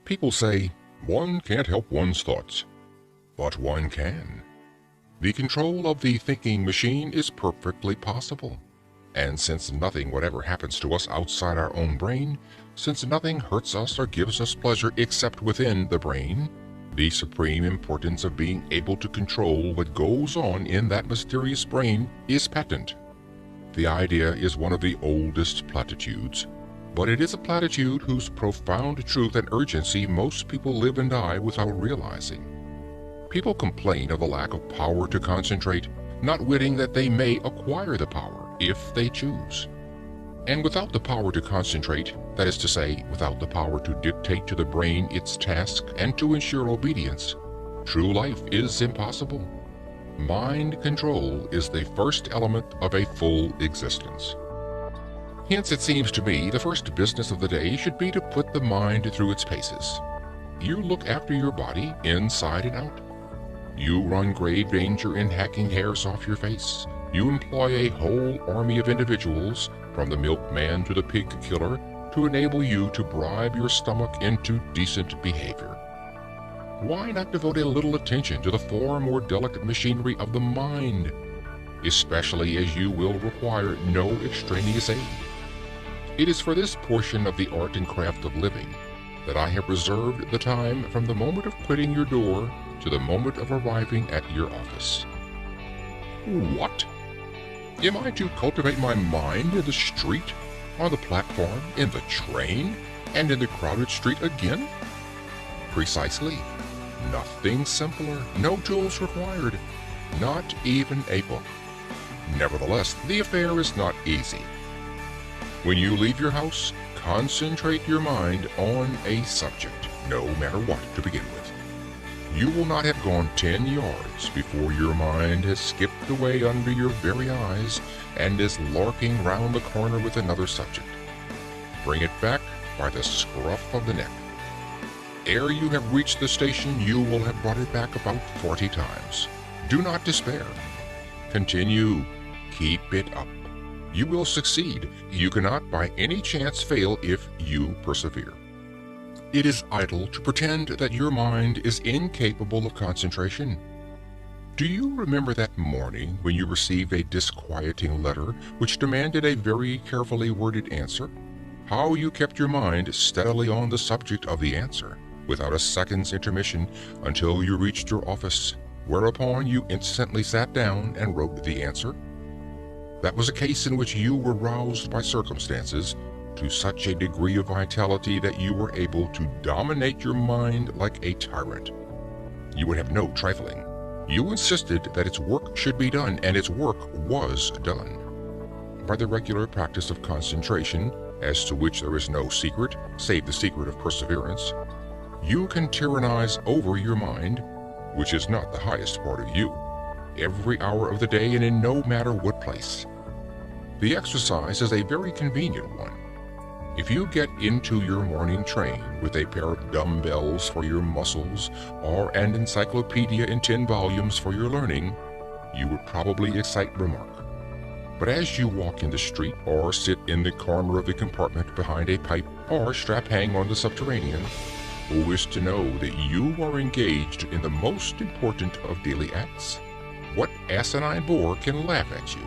People say one can't help one's thoughts, but one can. The control of the thinking machine is perfectly possible. And since nothing whatever happens to us outside our own brain, since nothing hurts us or gives us pleasure except within the brain, the supreme importance of being able to control what goes on in that mysterious brain is patent. The idea is one of the oldest platitudes, but it is a platitude whose profound truth and urgency most people live and die without realizing. People complain of the lack of power to concentrate, not witting that they may acquire the power if they choose. And without the power to concentrate, that is to say, without the power to dictate to the brain its task and to ensure obedience, true life is impossible. Mind control is the first element of a full existence. Hence, it seems to me the first business of the day should be to put the mind through its paces. You look after your body inside and out. You run grave danger in hacking hairs off your face. You employ a whole army of individuals, from the milkman to the pig killer, to enable you to bribe your stomach into decent behavior. Why not devote a little attention to the far more delicate machinery of the mind, especially as you will require no extraneous aid? It is for this portion of the art and craft of living that I have reserved the time from the moment of quitting your door to the moment of arriving at your office. What? Am I to cultivate my mind in the street, on the platform, in the train, and in the crowded street again? Precisely. Nothing simpler, no tools required, not even a book. Nevertheless, the affair is not easy. When you leave your house, concentrate your mind on a subject, no matter what, to begin with. You will not have gone 10 yards before your mind has skipped away under your very eyes and is larking round the corner with another subject. Bring it back by the scruff of the neck. Ere you have reached the station, you will have brought it back about 40 times. Do not despair. Continue. Keep it up. You will succeed. You cannot by any chance fail if you persevere. It is idle to pretend that your mind is incapable of concentration. Do you remember that morning when you received a disquieting letter which demanded a very carefully worded answer? How you kept your mind steadily on the subject of the answer, without a second's intermission, until you reached your office, whereupon you instantly sat down and wrote the answer? That was a case in which you were roused by circumstances to such a degree of vitality that you were able to dominate your mind like a tyrant. You would have no trifling. You insisted that its work should be done, and its work was done. By the regular practice of concentration, as to which there is no secret, save the secret of perseverance, you can tyrannize over your mind, which is not the highest part of you, every hour of the day and in no matter what place. The exercise is a very convenient one. If you get into your morning train with a pair of dumbbells for your muscles or an encyclopedia in 10 volumes for your learning, you would probably excite remark. But as you walk in the street or sit in the corner of the compartment behind a pipe or strap hang on the subterranean, who is to know that you are engaged in the most important of daily acts? What asinine bore can laugh at you?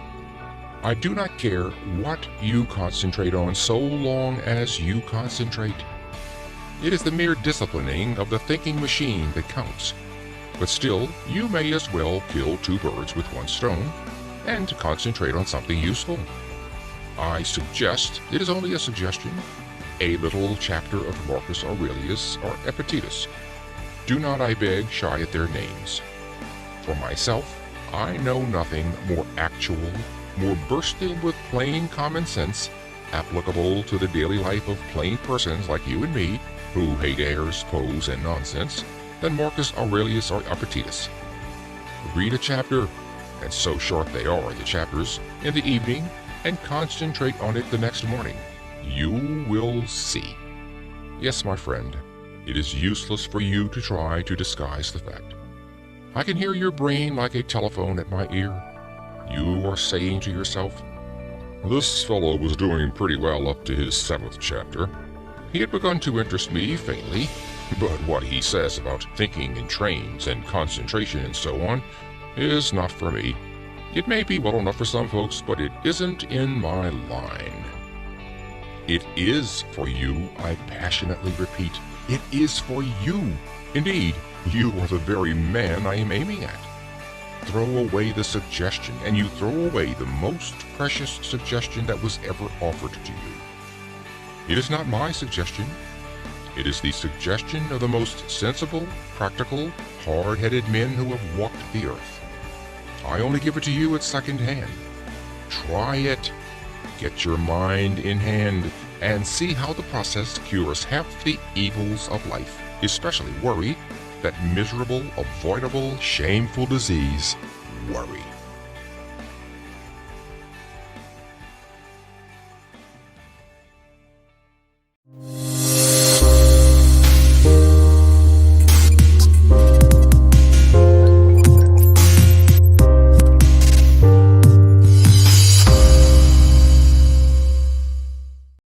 I do not care what you concentrate on so long as you concentrate. It is the mere disciplining of the thinking machine that counts. But still, you may as well kill two birds with one stone and concentrate on something useful. I suggest, it is only a suggestion, a little chapter of Marcus Aurelius or Epictetus. Do not, I beg, shy at their names. For myself, I know nothing more actual, more bursting with plain common sense, applicable to the daily life of plain persons like you and me, who hate airs, pose, and nonsense, than Marcus Aurelius or Epictetus. Read a chapter, and so short they are, the chapters, in the evening, and concentrate on it the next morning. You will see. Yes, my friend, it is useless for you to try to disguise the fact. I can hear your brain like a telephone at my ear. You are saying to yourself, "This fellow was doing pretty well up to his 7th chapter. He had begun to interest me faintly. But what he says about thinking in trains and concentration and so on is not for me. It may be well enough for some folks, but it isn't in my line. It is for you, I passionately repeat. It is for you. Indeed, you are the very man I am aiming at. Throw away the suggestion, and you throw away the most precious suggestion that was ever offered to you. It is not my suggestion. It is the suggestion of the most sensible, practical, hard-headed men who have walked the earth. I only give it to you at second hand. Try it. Get your mind in hand and see how the process cures half the evils of life, especially worry, that miserable, avoidable, shameful disease, worry.